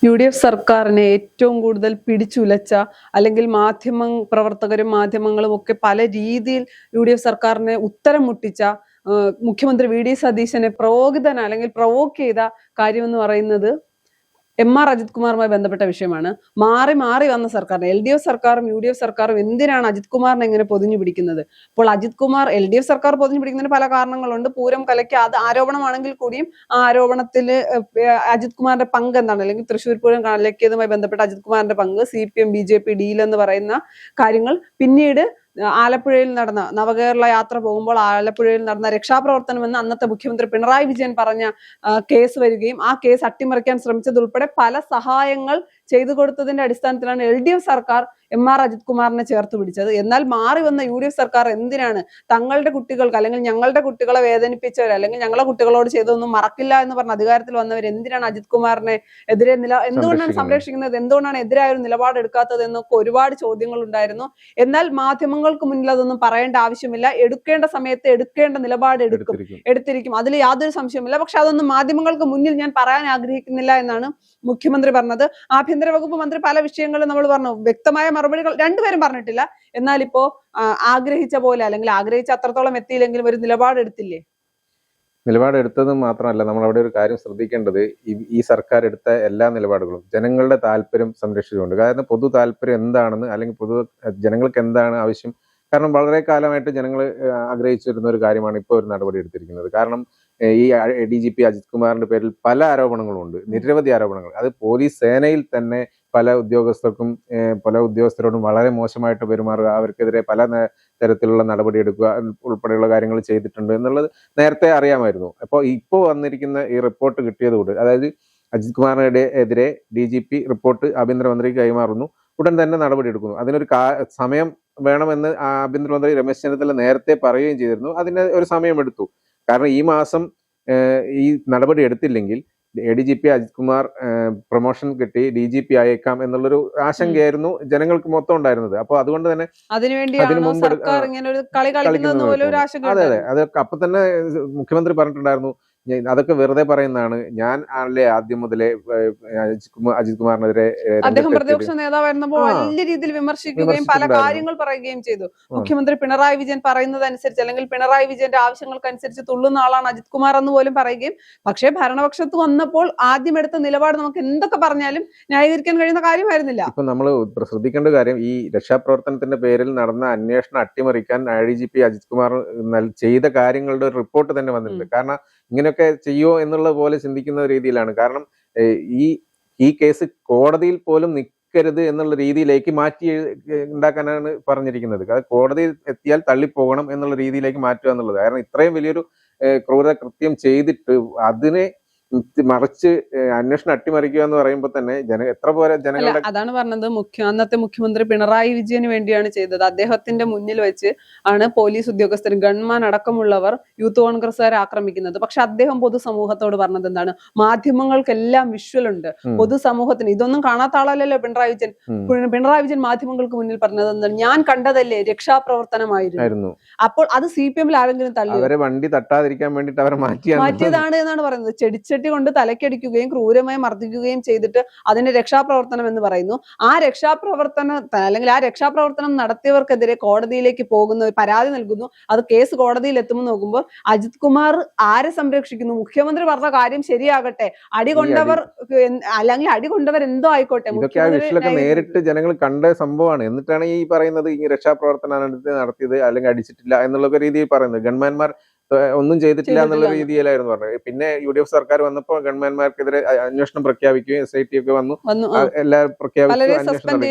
UDF സർക്കാരിനെ ഏറ്റവും കൂടുതൽ പിടിച്ചുലച്ച അല്ലെങ്കിൽ പ്രവർത്തകരും മാധ്യമങ്ങളും ഒക്കെ പല രീതിയിൽ UDF സർക്കാരിനെ ഉത്തരം മുട്ടിച്ച മുഖ്യമന്ത്രി VD സതീശനെ പ്രവോക്ക് ചെയ്ത കാര്യം എന്ന് പറയുന്നത് MR അജിത് കുമാറുമായി ബന്ധപ്പെട്ട വിഷയമാണ്. മാറി മാറി വന്ന സർക്കാരിനെ LDF സർക്കാരും UDF സർക്കാരും എന്തിനാണ് അജിത് കുമാറിനെ ഇങ്ങനെ പൊതിഞ്ഞു പിടിക്കുന്നത്? അപ്പോൾ അജിത് കുമാർ LDF സർക്കാർ പൊതിഞ്ഞു പിടിക്കുന്നതിന് പല കാരണങ്ങളുണ്ട്. പൂരം കലയ്ക്ക് അത് ആരോപണമാണെങ്കിൽ കൂടിയും ആ ആരോപണത്തിൽ അജിത് കുമാറിന്റെ പങ്ക് എന്താണ്, അല്ലെങ്കിൽ തൃശ്ശൂർ പൂരം കലക്കിയതുമായി ബന്ധപ്പെട്ട അജിത് കുമാറിന്റെ പങ്ക്, CPM BJP ഡീൽ എന്ന് പറയുന്ന കാര്യങ്ങൾ, പിന്നീട് ആലപ്പുഴയിൽ നടന്ന നവകേരള യാത്ര പോകുമ്പോൾ ആലപ്പുഴയിൽ നടന്ന രക്ഷാപ്രവർത്തനം എന്ന് അന്നത്തെ മുഖ്യമന്ത്രി പിണറായി വിജയൻ പറഞ്ഞ കേസ് വരികയും ആ കേസ് അട്ടിമറിക്കാൻ ശ്രമിച്ചതുൾപ്പെടെ പല സഹായങ്ങൾ ചെയ്തു കൊടുത്തതിന്റെ അടിസ്ഥാനത്തിലാണ് LDF സർക്കാർ MR അജിത് കുമാറിനെ ചേർത്ത് പിടിച്ചത്. എന്നാൽ മാറി വന്ന UDF സർക്കാർ എന്തിനാണ് തങ്ങളുടെ കുട്ടികൾക്ക് അല്ലെങ്കിൽ ഞങ്ങളുടെ കുട്ടികളെ വേദനിപ്പിച്ചവർ അല്ലെങ്കിൽ ഞങ്ങളെ കുട്ടികളോട് ചെയ്തൊന്നും മറക്കില്ല എന്ന് പറഞ്ഞ അധികാരത്തിൽ വന്നവർ എന്തിനാണ് അജിത് കുമാറിനെ എതിരെ എന്തുകൊണ്ടാണ് സംരക്ഷിക്കുന്നത്, എന്തുകൊണ്ടാണ് എതിരായ ഒരു നിലപാടെടുക്കാത്തത് എന്നൊക്കെ ഒരുപാട് ചോദ്യങ്ങൾ ഉണ്ടായിരുന്നു. എന്നാൽ മാധ്യമങ്ങൾക്ക് മുന്നിൽ അതൊന്നും പറയേണ്ട ആവശ്യമില്ല. എടുക്കേണ്ട സമയത്ത് എടുക്കേണ്ട നിലപാട് എടുത്തിരിക്കും, അതിൽ യാതൊരു സംശയമില്ല. പക്ഷെ അതൊന്നും മാധ്യമങ്ങൾക്ക് മുന്നിൽ ഞാൻ പറയാൻ ആഗ്രഹിക്കുന്നില്ല എന്നാണ് മുഖ്യമന്ത്രി പറഞ്ഞത്. ആഭ്യന്തര വകുപ്പ് മന്ത്രി പല വിഷയങ്ങളും നമ്മൾ പറഞ്ഞു, വ്യക്തമായ മറുപടികൾ രണ്ടുപേരും പറഞ്ഞിട്ടില്ല. എന്നാൽ ഇപ്പോ ആഗ്രഹിച്ച പോലെ അല്ലെങ്കിൽ ആഗ്രഹിച്ച അത്രത്തോളം എത്തിയില്ലെങ്കിലും ഒരു നിലപാടെടുത്തില്ലേ? നിലപാടെടുത്തത് മാത്രമല്ല, നമ്മൾ അവിടെ ഒരു കാര്യം ശ്രദ്ധിക്കേണ്ടത്, ഈ സർക്കാർ എടുത്ത എല്ലാ നിലപാടുകളും ജനങ്ങളുടെ താല്പര്യം സംരക്ഷിച്ചുകൊണ്ട്, കാരണം പൊതു താല്പര്യം എന്താണെന്ന് അല്ലെങ്കിൽ ജനങ്ങൾക്ക് എന്താണ് ആവശ്യം, കാരണം വളരെ കാലമായിട്ട് ജനങ്ങൾ ആഗ്രഹിച്ചിരുന്ന ഒരു കാര്യമാണ് ഇപ്പോൾ ഒരു നടപടി എടുത്തിരിക്കുന്നത്. കാരണം ഈ DGP അജിത് കുമാറിന്റെ പേരിൽ പല ആരോപണങ്ങളും ഉണ്ട്, നിരവധി ആരോപണങ്ങൾ. അത് പോലീസ് സേനയിൽ തന്നെ പല ഉദ്യോഗസ്ഥരോടും വളരെ മോശമായിട്ട് പെരുമാറുക, അവർക്കെതിരെ പല തരത്തിലുള്ള നടപടി എടുക്കുക ഉൾപ്പെടെയുള്ള കാര്യങ്ങൾ ചെയ്തിട്ടുണ്ട് എന്നുള്ളത് നേരത്തെ അറിയാമായിരുന്നു. അപ്പോൾ ഇപ്പോൾ വന്നിരിക്കുന്ന ഈ റിപ്പോർട്ട് കിട്ടിയതുകൊണ്ട്, അതായത് അജിത് കുമാറിന്റെ എതിരെ DGP റിപ്പോർട്ട് ആഭ്യന്തരമന്ത്രിക്ക് കൈമാറുന്നു, ഉടൻ തന്നെ നടപടി എടുക്കുന്നു. അതിനൊരു സമയം വേണമെന്ന് ആഭ്യന്തരമന്ത്രി രമേശ് ചെന്നിത്തല നേരത്തെ പറയുകയും ചെയ്തിരുന്നു. അതിന് ഒരു സമയമെടുത്തു. കാരണം ഈ മാസം ഈ നടപടി എടുത്തില്ലെങ്കിൽ ADGP അജിത് കുമാർ പ്രൊമോഷൻ കിട്ടി DGP ആയേക്കാം എന്നുള്ളൊരു ആശങ്കയായിരുന്നു ജനങ്ങൾക്ക് മൊത്തം ഉണ്ടായിരുന്നത്. അപ്പൊ അതുകൊണ്ട് തന്നെ അതിനു മുമ്പ് അതെ അതൊക്കെ അപ്പൊ തന്നെ മുഖ്യമന്ത്രി പറഞ്ഞിട്ടുണ്ടായിരുന്നു, അതൊക്കെ വെറുതെ പറയുന്നതാണ്, ഞാൻ ആണല്ലേ ആദ്യം മുതലേ അജിത് കുമാറിനെതിരെ അദ്ദേഹം പ്രതിപക്ഷ നേതാവായിരുന്നപ്പോൾ വലിയ രീതിയിൽ വിമർശിക്കുകയും പല കാര്യങ്ങൾ പറയുകയും ചെയ്തു. മുഖ്യമന്ത്രി പിണറായി വിജയൻ പറയുന്നതനുസരിച്ച് അല്ലെങ്കിൽ പിണറായി വിജയന്റെ ആവശ്യങ്ങൾക്കനുസരിച്ച് തുള്ളുന്ന ആളാണ് അജിത് കുമാർ എന്ന് പോലും പറയുകയും, പക്ഷേ ഭരണപക്ഷത്ത് വന്നപ്പോൾ ആദ്യം എടുത്ത നിലപാട് നമുക്ക് എന്തൊക്കെ പറഞ്ഞാലും ന്യായീകരിക്കാൻ കഴിയുന്ന കാര്യമായിരുന്നില്ല. ഇപ്പൊ നമ്മൾ ശ്രദ്ധിക്കേണ്ട കാര്യം, ഈ രക്ഷാപ്രവർത്തനത്തിന്റെ പേരിൽ നടന്ന അന്വേഷണം അട്ടിമറിക്കാൻ DGP അജിത് കുമാർ ചെയ്ത കാര്യങ്ങളുടെ ഒരു റിപ്പോർട്ട് തന്നെ വന്നിട്ടുണ്ട്. കാരണം ഇങ്ങനെയൊക്കെ ചെയ്യോ എന്നുള്ള പോലെ ചിന്തിക്കുന്ന രീതിയിലാണ്. കാരണം ഈ കേസ് കോടതിയിൽ പോലും നിൽക്കരുത് എന്നുള്ള രീതിയിലേക്ക് മാറ്റി ഉണ്ടാക്കാനാണ് പറഞ്ഞിരിക്കുന്നത്. അത് കോടതിയിൽ എത്തിയാൽ തള്ളിപ്പോകണം എന്നുള്ള രീതിയിലേക്ക് മാറ്റുക എന്നുള്ളത്. കാരണം ഇത്രയും വലിയൊരു ക്രൂര കൃത്യം ചെയ്തിട്ട് അതിനെ മറിച്ച് അന്വേഷണം അട്ടിമറിക്കുക എന്ന് പറയുമ്പോൾ തന്നെ എത്ര പോലെ ജനങ്ങളുടെ അതാണ് പറഞ്ഞത്. അന്നത്തെ മുഖ്യമന്ത്രി പിണറായി വിജയന് വേണ്ടിയാണ് ചെയ്തത്. അദ്ദേഹത്തിന്റെ മുന്നിൽ വെച്ച് ആണ് പോലീസ് ഉദ്യോഗസ്ഥർ, ഗൺമാൻ അടക്കമുള്ളവർ യൂത്ത് കോൺഗ്രസ്സുകാരെ ആക്രമിക്കുന്നത്. പക്ഷെ അദ്ദേഹം പൊതുസമൂഹത്തോട് പറഞ്ഞത് എന്താണ്? മാധ്യമങ്ങൾക്കെല്ലാം വിഷ്വൽ ഉണ്ട്, പൊതുസമൂഹത്തിന് ഇതൊന്നും കാണാത്ത ആളല്ലല്ലോ പിണറായി വിജയൻ. പിണറായി വിജയൻ മാധ്യമങ്ങൾക്ക് മുന്നിൽ പറഞ്ഞത് എന്താണ്? ഞാൻ കണ്ടതല്ലേ രക്ഷാപ്രവർത്തനമായിരുന്നു. അപ്പോൾ അത് CPM ആരെങ്കിലും തള്ളി അവരെ വണ്ടി തട്ടാതിരിക്കാൻ വേണ്ടിട്ട് അവരെ മാറ്റിയതാണ് എന്നാണ് പറയുന്നത്. ചെടിച്ചട്ടി കൊണ്ട് തലക്കടിക്കുകയും ക്രൂരമായി മർദ്ദിക്കുകയും ചെയ്തിട്ട് അതിന്റെ രക്ഷാപ്രവർത്തനം എന്ന് പറയുന്നു. ആ രക്ഷാപ്രവർത്തനം നടത്തിയവർക്കെതിരെ കോടതിയിലേക്ക് പോകുന്ന പരാതി നൽകുന്നു. അത് കേസ് കോടതിയിൽ എത്തുമ്പോൾ നോക്കുമ്പോൾ അജിത് കുമാർ ആരെ സംരക്ഷിക്കുന്നു? മുഖ്യമന്ത്രി പറഞ്ഞ കാര്യം ശരിയാകട്ടെ, അടികൊണ്ടവർ എന്തോ ആയിക്കോട്ടെ, നേരിട്ട് ജനങ്ങൾ കണ്ട സംഭവമാണ്. എന്നിട്ടാണ് ഈ പറയുന്നത് ഈ രക്ഷാപ്രവർത്തനം നടത്തിയത് അല്ലെങ്കിൽ അടിച്ചിട്ടില്ല എന്നുള്ള രീതിയിൽ പറയുന്നത്. ഗൺമാൻമാർ ഒന്നും ചെയ്തിട്ടില്ല എന്നുള്ള രീതിയിലായിരുന്നു പറഞ്ഞത്. പിന്നെ UDF സർക്കാർ വന്നപ്പോൾ ഗൺമാൻമാർക്കെതിരെ അന്വേഷണം പ്രഖ്യാപിക്കുകയും SIT ഒക്കെ വന്നു, എല്ലാവരും പ്രഖ്യാപിച്ചു,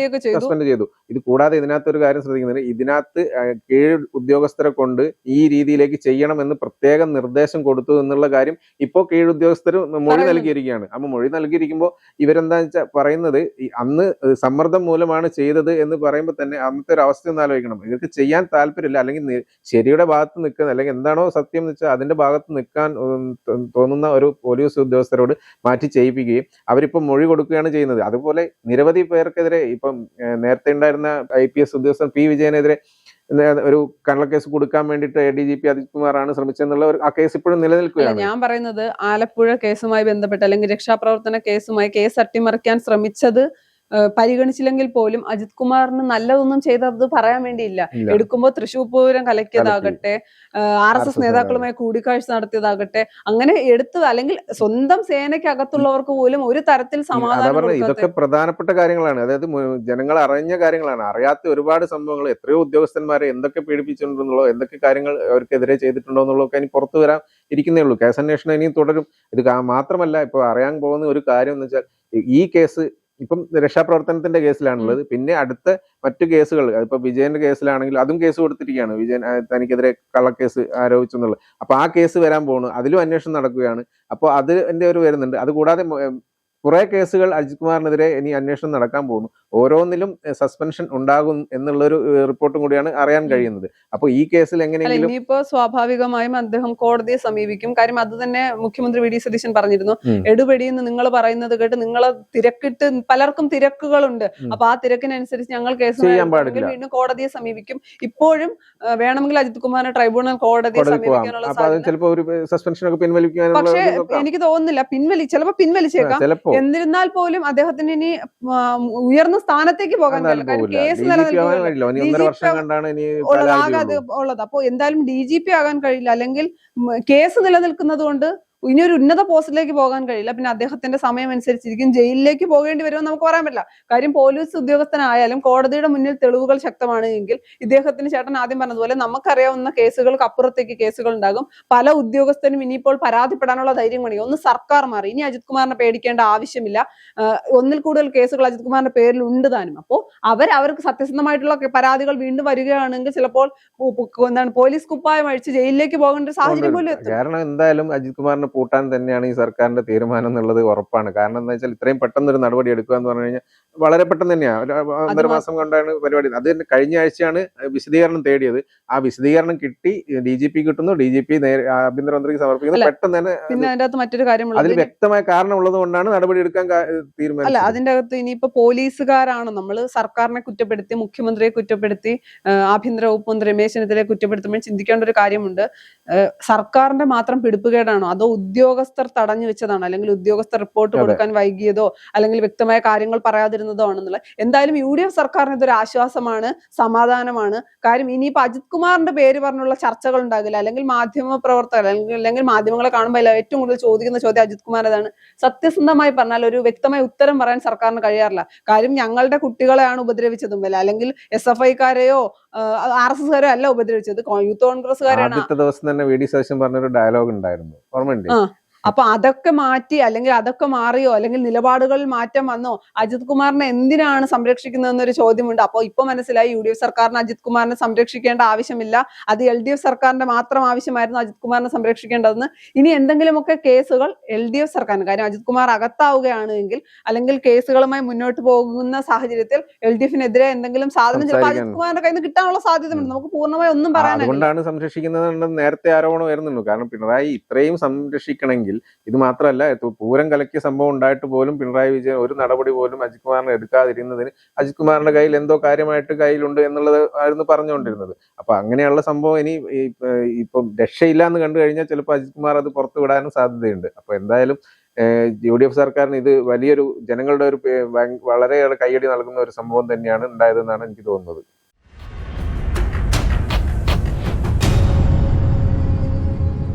സസ്പെൻഡ് ചെയ്തു. ഇത് കൂടാതെ ഇതിനകത്ത് ഒരു കാര്യം ശ്രദ്ധിക്കുന്നത്, ഇതിനകത്ത് കീഴ് ഉദ്യോഗസ്ഥരെ കൊണ്ട് ഈ രീതിയിലേക്ക് ചെയ്യണമെന്ന് പ്രത്യേകം നിർദ്ദേശം കൊടുത്തു എന്നുള്ള കാര്യം ഇപ്പോൾ കീഴ് ഉദ്യോഗസ്ഥർ മൊഴി നൽകിയിരിക്കുകയാണ്. അപ്പൊ മൊഴി നൽകിയിരിക്കുമ്പോൾ ഇവരെന്താ വെച്ചാൽ പറയുന്നത്, അന്ന് സമ്മർദ്ദം മൂലമാണ് ചെയ്തത് എന്ന് പറയുമ്പോൾ തന്നെ അന്നത്തെ ഒരു അവസ്ഥ ഒന്ന് ആലോചിക്കണം. ഇവർക്ക് ചെയ്യാൻ താല്പര്യമില്ല, അല്ലെങ്കിൽ ശരിയുടെ ഭാഗത്ത് നിൽക്കുന്നത്, അല്ലെങ്കിൽ എന്താണോ സത്യം എന്ന് വെച്ചാൽ അതിന്റെ ഭാഗത്ത് നിൽക്കാൻ തോന്നുന്ന ഒരു പോലീസ് ഉദ്യോഗസ്ഥരോട് മാറ്റി ചെയ്യിപ്പിക്കുകയും അവരിപ്പം മൊഴി കൊടുക്കുകയാണ് ചെയ്യുന്നത്. അതുപോലെ നിരവധി പേർക്കെതിരെ ഇപ്പം നേരത്തെ ഉണ്ടായിരുന്ന IPS ഉദ്യോഗസ്ഥൻ P. വിജയനെതിരെ ഒരു കള്ളക്കേസ് കൊടുക്കാൻ വേണ്ടിയിട്ട് ADGP അജിത് കുമാറാണ് ശ്രമിച്ചെന്നുള്ള ആ കേസ് ഇപ്പോഴും നിലനിൽക്കുകയാണ്. ഞാൻ പറയുന്നത് ആലപ്പുഴ കേസുമായി ബന്ധപ്പെട്ട് അല്ലെങ്കിൽ രക്ഷാപ്രവർത്തന കേസുമായി കേസ് അട്ടിമറിക്കാൻ ശ്രമിച്ചത് പരിഗണിച്ചില്ലെങ്കിൽ പോലും അജിത് കുമാറിന് നല്ലതൊന്നും ചെയ്തത് പറയാൻ വേണ്ടിയില്ല. എടുക്കുമ്പോൾ തൃശൂർ പൂരം കലക്കിയതാകട്ടെ, RSS നേതാക്കളുമായി കൂടിക്കാഴ്ച നടത്തിയതാകട്ടെ, അങ്ങനെ എടുത്ത് അല്ലെങ്കിൽ സ്വന്തം സേനയ്ക്കകത്തുള്ളവർക്ക് പോലും ഒരു തരത്തിൽ സമാധാനം. ഇതൊക്കെ പ്രധാനപ്പെട്ട കാര്യങ്ങളാണ്. അതായത് ജനങ്ങൾ അറിഞ്ഞ കാര്യങ്ങളാണ്. അറിയാത്ത ഒരുപാട് സംഭവങ്ങൾ, എത്രയോ ഉദ്യോഗസ്ഥന്മാരെ എന്തൊക്കെ പീഡിപ്പിച്ചിട്ടുണ്ടെന്നുള്ളോ, എന്തൊക്കെ കാര്യങ്ങൾ അവർക്കെതിരെ ചെയ്തിട്ടുണ്ടോ എന്നുള്ളതൊക്കെ ഇനി പുറത്തു വരാൻ ഇരിക്കുന്നേ ഉള്ളൂ. കേസ് അന്വേഷണം ഇനിയും തുടരും. ഇത് മാത്രമല്ല, ഇപ്പൊ അറിയാൻ പോകുന്ന ഒരു കാര്യം എന്ന് വെച്ചാൽ, ഈ കേസ് ഇപ്പം രക്ഷാപ്രവർത്തനത്തിന്റെ കേസിലാണുള്ളത്. പിന്നെ അടുത്ത മറ്റു കേസുകൾ, ഇപ്പൊ വിജയന്റെ കേസിലാണെങ്കിൽ അതും കേസ് കൊടുത്തിരിക്കുകയാണ്. വിജയൻ തനിക്കെതിരെ കള്ളക്കേസ് ആരോപിച്ചെന്നുള്ളത്. അപ്പൊ ആ കേസ് വരാൻ പോകുന്നു, അതിലും അന്വേഷണം നടക്കുകയാണ്. അപ്പോൾ അതിന്റെ ഒരു വരുന്നുണ്ട്. അതുകൂടാതെ കുറെ കേസുകൾ അജിത് കുമാറിനെതിരെ ഇനി അന്വേഷണം നടക്കാൻ പോകുന്നു. ഓരോന്നിലും സസ്പെൻഷൻ ഉണ്ടാകും എന്നുള്ളൊരു റിപ്പോർട്ടും കൂടിയാണ് അറിയാൻ കഴിയുന്നത്. അപ്പൊ ഈ കേസിൽ എങ്ങനെയെങ്കിലും ഇനിയിപ്പോ സ്വാഭാവികമായും അദ്ദേഹം കോടതിയെ സമീപിക്കും. കാര്യം അത് തന്നെ മുഖ്യമന്ത്രി VD സതീശൻ പറഞ്ഞിരുന്നു. എടുപടിയെന്ന് നിങ്ങൾ പറയുന്നത് കേട്ട് നിങ്ങളെ തിരക്കിട്ട്, പലർക്കും തിരക്കുകളുണ്ട്, അപ്പൊ ആ തിരക്കിനനുസരിച്ച് ഞങ്ങൾ കേസ് വീണ്ടും കോടതിയെ സമീപിക്കും. ഇപ്പോഴും വേണമെങ്കിൽ അജിത് കുമാറിനെ ട്രൈബ്യൂണൽ കോടതിയെ സമീപിക്കാനുള്ള പക്ഷേ എനിക്ക് തോന്നുന്നില്ല ചിലപ്പോ പിൻവലിച്ചേക്കാം. എന്നിരുന്നാൽ പോലും അദ്ദേഹത്തിന് ഇനി ഉയർന്ന സ്ഥാനത്തേക്ക് പോകാൻ കേസ് ഉള്ളത്. അപ്പൊ എന്തായാലും DGP ആകാൻ കഴിയില്ല, അല്ലെങ്കിൽ കേസ് നിലനിൽക്കുന്നത് കൊണ്ട് ഇനി ഒരു ഉന്നത പോസ്റ്റിലേക്ക് പോകാൻ കഴിയില്ല. പിന്നെ അദ്ദേഹത്തിന്റെ സമയം അനുസരിച്ചിരിക്കും ജയിലിലേക്ക് പോകേണ്ടി വരുമെന്ന് നമുക്ക് പറയാൻ പറ്റില്ല. കാര്യം പോലീസ് ഉദ്യോഗസ്ഥനായാലും കോടതിയുടെ മുന്നിൽ തെളിവുകൾ ശക്തമാണ് എങ്കിൽ ഇദ്ദേഹത്തിന്, ചേട്ടൻ ആദ്യം പറഞ്ഞതുപോലെ, നമുക്കറിയാവുന്ന കേസുകൾക്ക് അപ്പുറത്തേക്ക് കേസുകൾ ഉണ്ടാകും. പല ഉദ്യോഗസ്ഥനും ഇനിയിപ്പോൾ പരാതിപ്പെടാനുള്ള ധൈര്യം പണി. ഒന്ന് സർക്കാർ മാറി, ഇനി അജിത് കുമാറിനെ പേടിക്കേണ്ട ആവശ്യമില്ല. ഒന്നിൽ കൂടുതൽ കേസുകൾ അജിത് കുമാറിന്റെ പേരിൽ ഉണ്ട് താനും. അപ്പോൾ അവർക്ക് സത്യസന്ധമായിട്ടുള്ള പരാതികൾ വീണ്ടും വരികയാണെങ്കിൽ ചിലപ്പോൾ പോലീസ് കുപ്പായം അഴിച്ച് ജയിലിലേക്ക് പോകേണ്ട സാഹചര്യം പോലും എത്തും. കാരണം എന്തായാലും അജിത് കുമാറിനെ പൂട്ടാൻ തന്നെയാണ് ഈ സർക്കാരിന്റെ തീരുമാനം എന്നുള്ളത് ഉറപ്പാണ്. കാരണം എന്താ വെച്ചാൽ, ഇത്രയും പെട്ടെന്ന് ഒരു നടപടി എടുക്കുക എന്ന് പറഞ്ഞു കഴിഞ്ഞാൽ വളരെ പെട്ടെന്ന് തന്നെയാണ്. 1.5 മാസം കൊണ്ടാണ് പരിപാടി. അത് കഴിഞ്ഞ ആഴ്ചയാണ് വിശദീകരണം തേടിയത്. ആ വിശദീകരണം കിട്ടി, DGP കിട്ടുന്നു, DGP ആഭ്യന്തരമന്ത്രിക്ക് സമർപ്പിക്കുന്നു. പെട്ടെന്ന് തന്നെ. പിന്നെ അതിന്റെ അകത്ത് മറ്റൊരു കാര്യം, അതിൽ വ്യക്തമായ കാരണം ഉള്ളത് കൊണ്ടാണ് നടപടി എടുക്കാൻ തീരുമാനം. അല്ല, അതിന്റെ അകത്ത് ഇനിയിപ്പോ പോലീസുകാരാണ് നമ്മൾ സർക്കാരിനെ കുറ്റപ്പെടുത്തി, മുഖ്യമന്ത്രിയെ കുറ്റപ്പെടുത്തി, ആഭ്യന്തര വകുപ്പ് മന്ത്രി രമേശ് ചെന്നിത്തലയെ കുറ്റപ്പെടുത്തുമ്പോൾ ചിന്തിക്കേണ്ട ഒരു കാര്യമുണ്ട്. സർക്കാരിന്റെ മാത്രം പിടിപ്പുകേടാണോ, അതോ ഉദ്യോഗസ്ഥർ തടഞ്ഞു വെച്ചതാണോ, അല്ലെങ്കിൽ ഉദ്യോഗസ്ഥർ റിപ്പോർട്ട് കൊടുക്കാൻ വൈകിയതോ, അല്ലെങ്കിൽ വ്യക്തമായ കാര്യങ്ങൾ പറയാതിരുന്നതോ ആണെന്നുള്ളത്. എന്തായാലും UDF സർക്കാരിന് ഇതൊരു ആശ്വാസമാണ്, സമാധാനമാണ്. കാര്യം ഇനിയിപ്പോ അജിത് കുമാറിന്റെ പേര് പറഞ്ഞുള്ള ചർച്ചകൾ ഉണ്ടാകില്ല. അല്ലെങ്കിൽ മാധ്യമ പ്രവർത്തകർ അല്ലെങ്കിൽ മാധ്യമങ്ങളെ കാണുമ്പോൾ ഏറ്റവും കൂടുതൽ ചോദിക്കുന്ന ചോദ്യം അജിത് കുമാറിൻ്റെതാണ്. സത്യസന്ധമായി പറഞ്ഞാൽ ഒരു വ്യക്തമായ ഉത്തരം പറയാൻ സർക്കാരിന് കഴിയാറില്ല. കാര്യം ഞങ്ങളുടെ കുട്ടികളെയാണ് ഉപദ്രവിച്ചതും അല്ലെങ്കിൽ SFI-കാരെയോ RSS-കാരോ അല്ല ഉപദ്രവിച്ചത്, യൂത്ത് കോൺഗ്രസ്സുകാരാണ്. ആദ്യത്തെ ദിവസം തന്നെ VD സതീശൻ പറഞ്ഞൊരു ഡയലോഗ് ഉണ്ടായിരുന്നു, ഓർമ്മയുണ്ട്? അപ്പൊ അതൊക്കെ മാറ്റി, അല്ലെങ്കിൽ അതൊക്കെ മാറിയോ, അല്ലെങ്കിൽ നിലപാടുകളിൽ മാറ്റം വന്നോ? അജിത് കുമാറിനെ എന്തിനാണ് സംരക്ഷിക്കുന്നതെന്നൊരു ചോദ്യമുണ്ട്. അപ്പൊ ഇപ്പൊ മനസ്സിലായി, UDF സർക്കാരിന് അജിത് കുമാറിനെ സംരക്ഷിക്കേണ്ട ആവശ്യമില്ല, അത് LDF സർക്കാരിന്റെ മാത്രം ആവശ്യമായിരുന്നു അജിത് കുമാറിനെ സംരക്ഷിക്കേണ്ടതെന്ന്. ഇനി എന്തെങ്കിലുമൊക്കെ കേസുകൾ LDF സർക്കാരിന്, കാര്യം അജിത് കുമാർ അകത്താവുകയാണ് എങ്കിൽ, അല്ലെങ്കിൽ കേസുകളുമായി മുന്നോട്ട് പോകുന്ന സാഹചര്യത്തിൽ LDF-നെതിരെ എന്തെങ്കിലും സാധനം ചിലപ്പോൾ അജിത് കുമാറിന്റെ കയ്യിൽ നിന്ന് കിട്ടാനുള്ള സാധ്യതയുണ്ട്. നമുക്ക് പൂർണ്ണമായി ഒന്നും പറയാനില്ല. അതുകൊണ്ടാണ് സംരക്ഷിക്കുന്നത് നേരത്തെ ആരോപണം വരുന്നുള്ളൂ. കാരണം പിണറായി ഇത്രയും സംരക്ഷിക്കണമെങ്കിൽ, ഇത് മാത്രമല്ല, പൂരം കലക്കിയ സംഭവം ഉണ്ടായിട്ട് പോലും പിണറായി വിജയൻ ഒരു നടപടി പോലും അജിത് കുമാറിനെ എടുക്കാതിരുന്നതിന് അജിത് കുമാറിന്റെ കയ്യിൽ എന്തോ കാര്യമായിട്ട് കയ്യിലുണ്ട് എന്നുള്ളത് ആയിരുന്നു പറഞ്ഞുകൊണ്ടിരുന്നത്. അപ്പൊ അങ്ങനെയുള്ള സംഭവം ഇനി ഇപ്പം രക്ഷയില്ല എന്ന് കണ്ടു കഴിഞ്ഞാൽ ചിലപ്പോൾ അജിത് കുമാർ അത് പുറത്തു വിടാനും സാധ്യതയുണ്ട്. അപ്പൊ എന്തായാലും UDF സർക്കാരിന് ഇത് വലിയൊരു, ജനങ്ങളുടെ ഒരു വളരെയേറെ കയ്യടി നൽകുന്ന ഒരു സംഭവം തന്നെയാണ് ഉണ്ടായതെന്നാണ് എനിക്ക് തോന്നുന്നത്.